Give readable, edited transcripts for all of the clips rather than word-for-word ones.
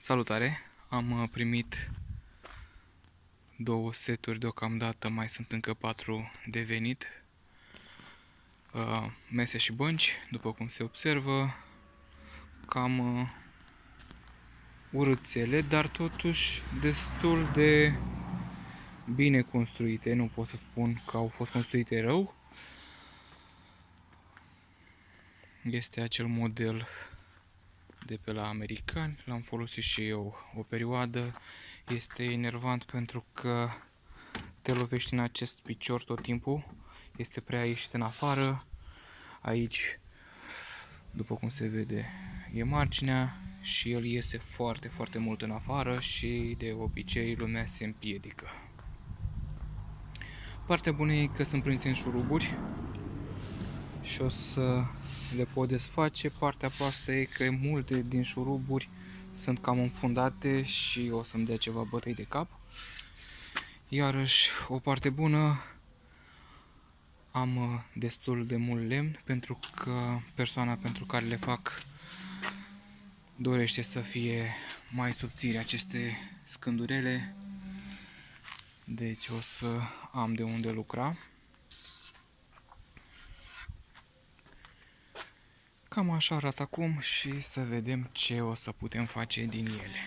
Salutare! Am primit 2 seturi deocamdată, mai sunt încă 4 de venit. Mese și bănci, după cum se observă, cam urâțele, dar totuși destul de bine construite. Nu pot să spun că au fost construite rău. Este acel model de pe la americani, l-am folosit și eu o perioadă. Este enervant pentru că te lovești în acest picior tot timpul, este prea ieșit în afară. Aici, după cum se vede, e marginea și el iese foarte mult în afară și de obicei lumea se împiedică. Partea bună e că sunt prinse în șuruburi și o să le pot desface. Partea proastă e că multe din șuruburi sunt cam înfundate și o să-mi dea ceva bătăi de cap. Iarăși, o parte bună, am destul de mult lemn pentru că persoana pentru care le fac dorește să fie mai subțiri aceste scândurele. Deci o să am de unde lucra. Cam așa arată acum și să vedem ce o să putem face din ele.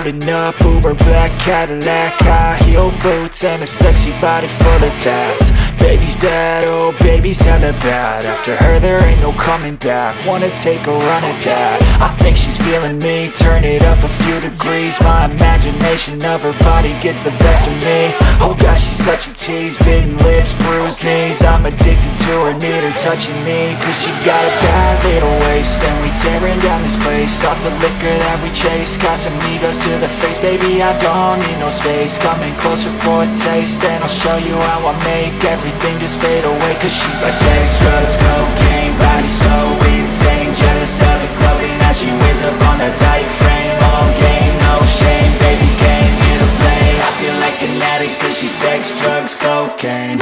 loading up Uber black Cadillac, high heel boots and a sexy body full of tats. Baby's bad, oh baby's hella bad. After her there ain't no coming back. Wanna take a run at that. I think she's feeling me, turn it up a few degrees. My imagination of her body gets the best of me. Oh gosh, she's such a tease, bitten lips, bruised knees. I'm addicted to her, need her touching me. Cause she got a bad little waist, and we tearing down this place. Off the liquor that we chase, Casamigos to the face. Baby, I don't need no space, coming closer for a taste. And I'll show you how I make everything just fade away. Cause she's like sex, drugs, cocaine, body so insane. Jealous of the clothing that she wears up on a tight frame. All game, no shame, baby came here to play. I feel like an addict cause she's sex, drugs, cocaine.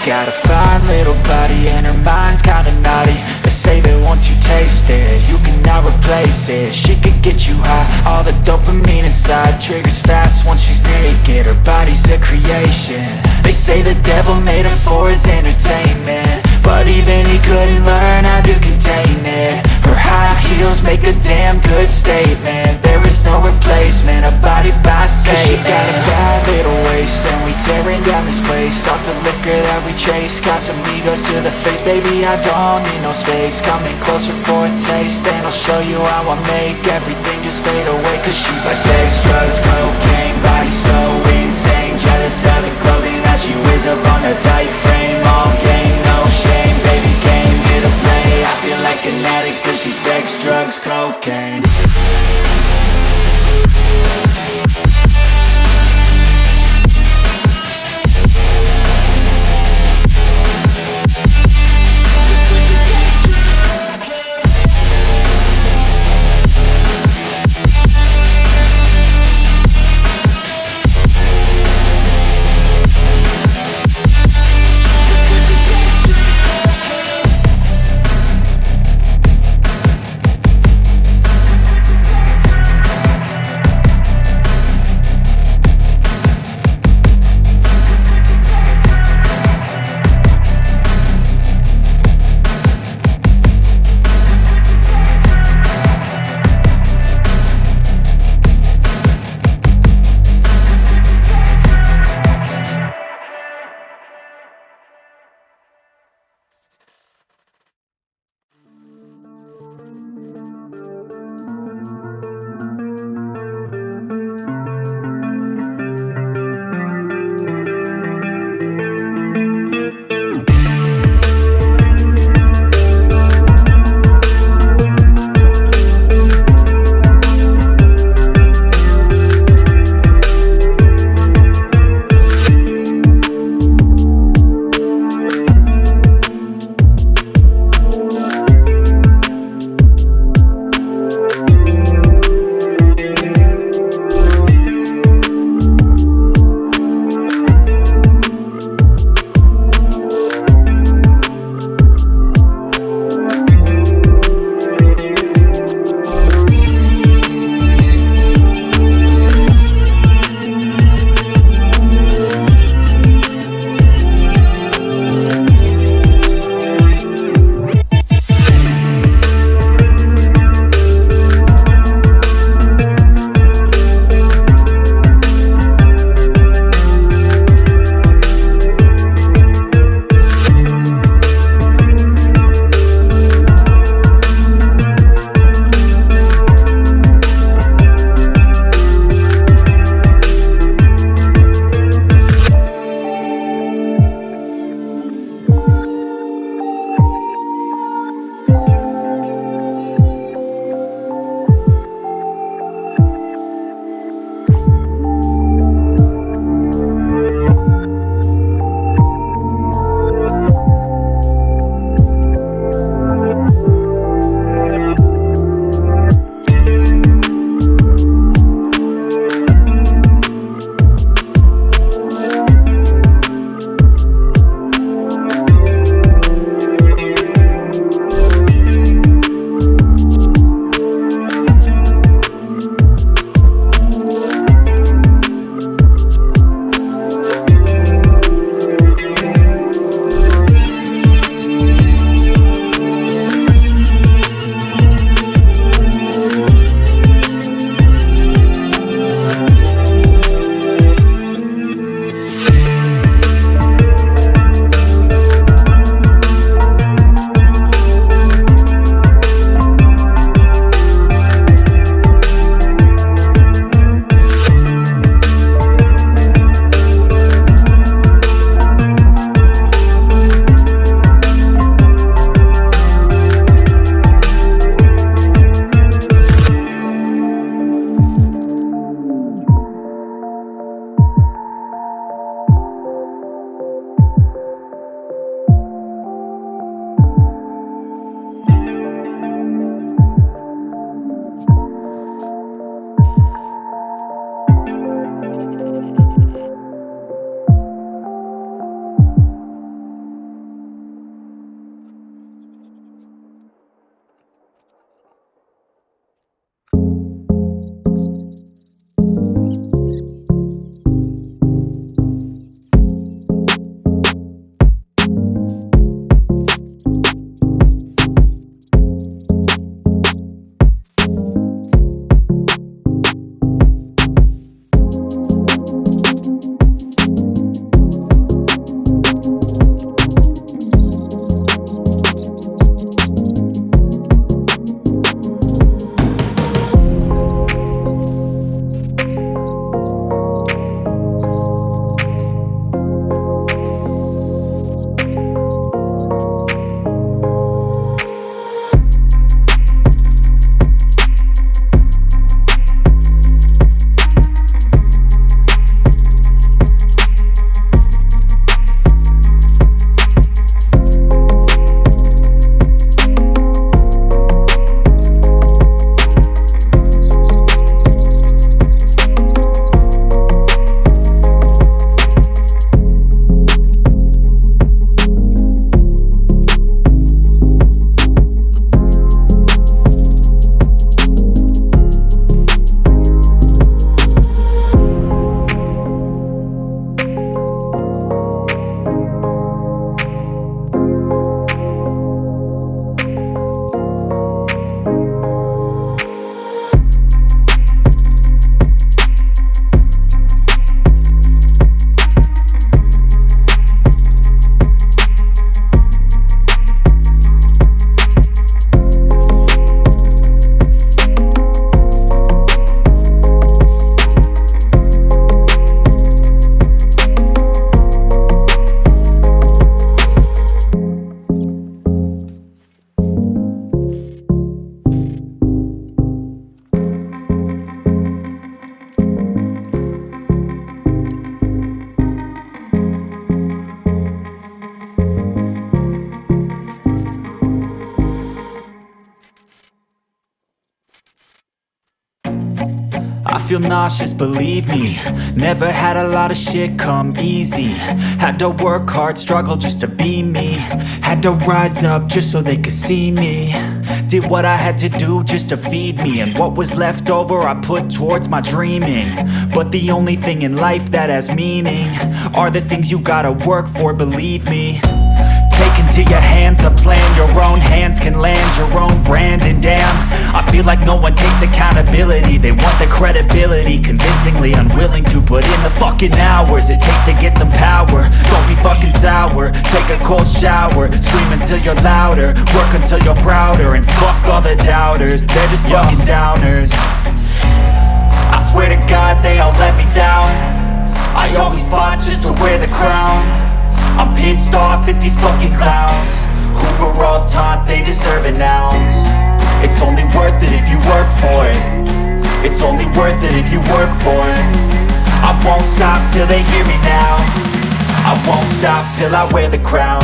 Got a fine little body and her mind's kinda naughty. They say that once you taste it, you cannot replace it. She could get you high, all the dopamine inside triggers fast once she's naked. Her body's a creation. They say the devil made her for his entertainment, but even he couldn't learn how to contain it. Her high heels make a damn good statement. There is no replacement, a body by Satan. Cause she got a bad little waist, and we tearing down this place. Off the liquor that we chase, Casamigos to the face. Baby, I don't need no space, coming closer for a taste. And I'll show you how I make everything just fade away. Cause she's like sex, drugs, cocaine, body so insane. Jealous of the clothing that she wears up on a tight frame. All game, no shame, baby came here to play. I feel like an addict cause she's sex, drugs, cocaine. feel nauseous, believe me. Never had a lot of shit come easy. Had to work hard, struggle just to be me. Had to rise up just so they could see me. Did what I had to do just to feed me, and what was left over I put towards my dreaming. But the only thing in life that has meaning are the things you gotta work for, believe me. Take into your hands a plan, your own hands can land your own brand. And damn, I feel like no one takes accountability. They want the credibility, convincingly unwilling to put in the fucking hours it takes to get some power. Don't be fucking sour, take a cold shower. Scream until you're louder, work until you're prouder. And fuck all the doubters, they're just fucking downers. I swear to God they all let me down. I always fought just to wear the crown. I'm pissed off at these fucking clowns who were all taught they deserve an ounce. It's only worth it if you work for it. It's only worth it if you work for it. I won't stop till they hear me now. I won't stop till I wear the crown.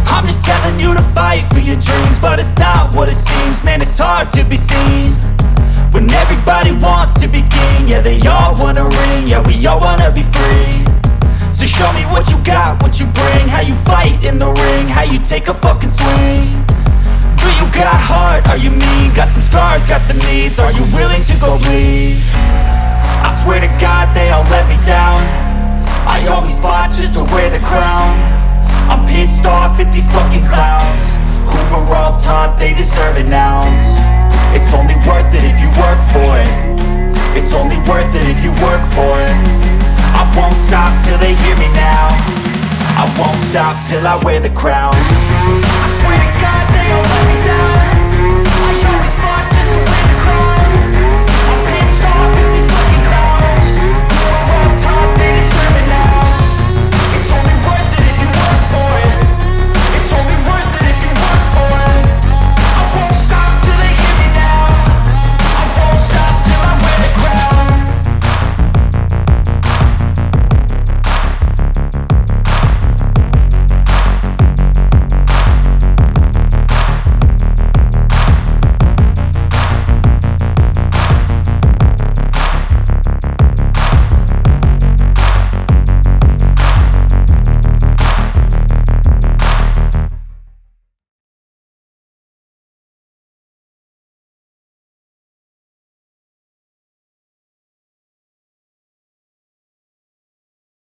I'm just telling you to fight for your dreams, but it's not what it seems. Man, it's hard to be seen when everybody wants to be king. Yeah, they all wanna ring, yeah, we all wanna be free. So show me what you got, what you bring, how you fight in the ring, how you take a fucking swing. Do you got heart, are you mean? Got some scars, got some needs, are you willing to go bleed? I swear to God they all let me down. I always fought just to wear the crown. I'm pissed off at these fucking clowns who were all taught they deserve an ounce. It's only worth it if you work for it. It's only worth it if you work for it. I won't stop till they hear me now. I won't stop till I wear the crown. I swear to God they all let me